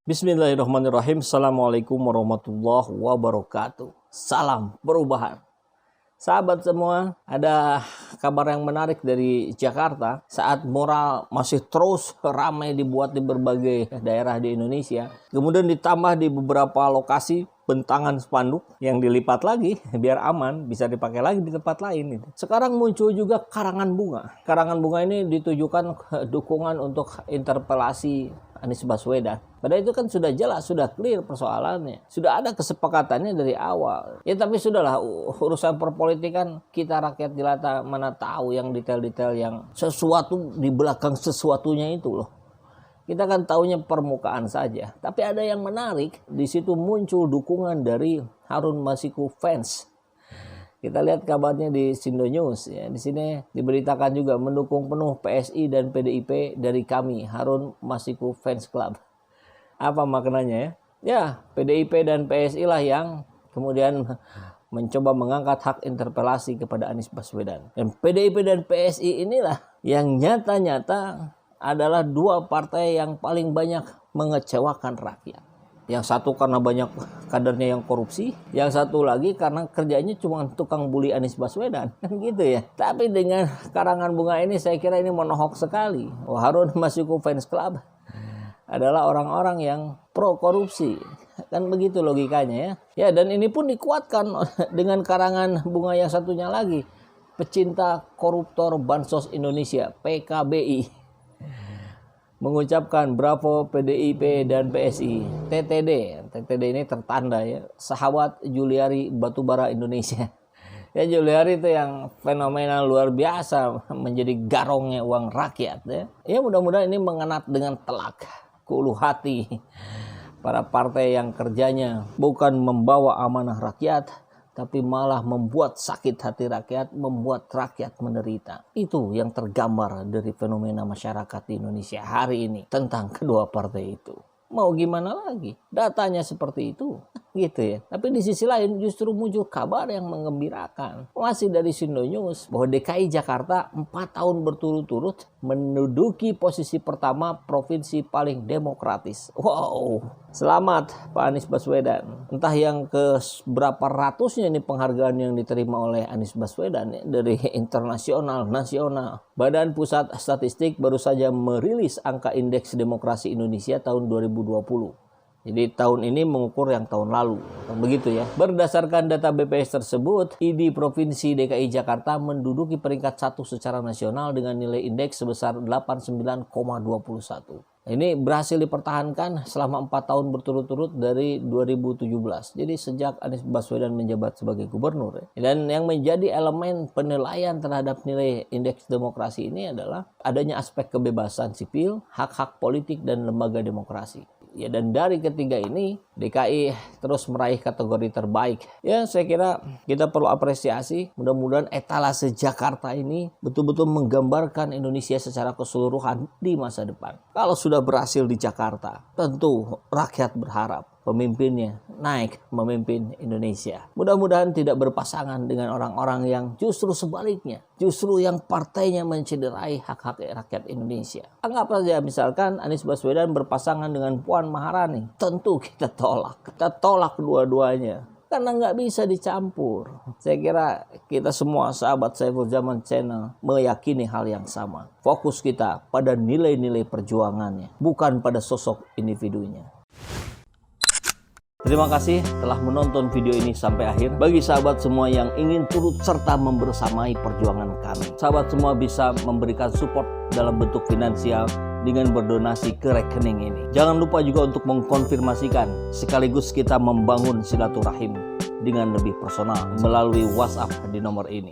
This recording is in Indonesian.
Bismillahirrahmanirrahim. Assalamualaikum warahmatullahi wabarakatuh. Salam perubahan. Sahabat semua, ada kabar yang menarik dari Jakarta saat mural masih terus ramai dibuat di berbagai daerah di Indonesia. Kemudian ditambah di beberapa lokasi bentangan spanduk yang dilipat lagi biar aman, bisa dipakai lagi di tempat lain. Sekarang muncul juga karangan bunga. Karangan bunga ini ditujukan dukungan untuk interpelasi Anies Baswedan. Padahal itu kan sudah jelas, sudah clear persoalannya. Sudah ada kesepakatannya dari awal. Ya tapi sudahlah, urusan perpolitikan kita rakyat jelata mana tahu yang detail-detail yang sesuatu di belakang sesuatunya itu loh. Kita kan taunya permukaan saja. Tapi ada yang menarik, di situ muncul dukungan dari Harun Masiku fans. Kita lihat kabarnya di Sindo News ya. Di sini diberitakan juga mendukung penuh PSI dan PDIP dari kami, Harun Masiku Fans Club. Apa maknanya ya? Ya, PDIP dan PSI lah yang kemudian mencoba mengangkat hak interpelasi kepada Anies Baswedan. Dan PDIP dan PSI inilah yang nyata-nyata adalah dua partai yang paling banyak mengecewakan rakyat. Yang satu karena banyak kadernya yang korupsi, yang satu lagi karena kerjanya cuma tukang bully Anies Baswedan, kan gitu ya. Tapi dengan karangan bunga ini saya kira ini menohok sekali. Harun Masiku Fans Club adalah orang-orang yang pro korupsi, kan begitu logikanya ya. Ya, dan ini pun dikuatkan dengan karangan bunga yang satunya lagi, pecinta koruptor Bansos Indonesia (PKBI). Mengucapkan bravo PDIP dan PSI. TTD ini tertanda ya, sahabat Juliari Batubara Indonesia. Ya, Juliari itu yang fenomenal luar biasa, menjadi garongnya uang rakyat ya. Ya mudah-mudahan ini mengenat dengan telak ke ulu hati para partai yang kerjanya bukan membawa amanah rakyat, tapi malah membuat sakit hati rakyat, membuat rakyat menderita. Itu yang tergambar dari fenomena masyarakat di Indonesia hari ini tentang kedua partai itu. Mau gimana lagi? Datanya seperti itu, gitu ya. Tapi di sisi lain justru muncul kabar yang menggembirakan. Masih dari Sindo News bahwa DKI Jakarta 4 tahun berturut-turut menduduki posisi pertama provinsi paling demokratis. Wow, selamat Pak Anies Baswedan. Entah yang ke berapa ratusnya ini penghargaan yang diterima oleh Anies Baswedan ya, dari internasional, nasional. Badan Pusat Statistik baru saja merilis angka indeks demokrasi Indonesia tahun 2020. Jadi tahun ini mengukur yang tahun lalu, begitu ya. Berdasarkan data BPS tersebut, ID Provinsi DKI Jakarta menduduki peringkat 1 secara nasional dengan nilai indeks sebesar 89,21. Ini berhasil dipertahankan selama 4 tahun berturut-turut dari 2017. Jadi sejak Anies Baswedan menjabat sebagai gubernur. Ya. Dan yang menjadi elemen penilaian terhadap nilai indeks demokrasi ini adalah adanya aspek kebebasan sipil, hak-hak politik, dan lembaga demokrasi. Ya, dan dari ketiga ini DKI terus meraih kategori terbaik. Ya, saya kira kita perlu apresiasi. Mudah-mudahan etalase Jakarta ini betul-betul menggambarkan Indonesia secara keseluruhan di masa depan. Kalau sudah berhasil di Jakarta, tentu rakyat berharap pemimpinnya naik memimpin Indonesia. Mudah-mudahan tidak berpasangan dengan orang-orang yang justru sebaliknya. Justru yang partainya mencederai hak-hak rakyat Indonesia. Anggap saja misalkan Anies Baswedan berpasangan dengan Puan Maharani. Tentu kita tolak. Kita tolak dua-duanya. Karena nggak bisa dicampur. Saya kira kita semua sahabat Saiful Zaman Channel meyakini hal yang sama. Fokus kita pada nilai-nilai perjuangannya. Bukan pada sosok individunya. Terima kasih telah menonton video ini sampai akhir. Bagi sahabat semua yang ingin turut serta membersamai perjuangan kami, sahabat semua bisa memberikan support dalam bentuk finansial dengan berdonasi ke rekening ini. Jangan lupa juga untuk mengkonfirmasikan sekaligus kita membangun silaturahim dengan lebih personal melalui WhatsApp di nomor ini.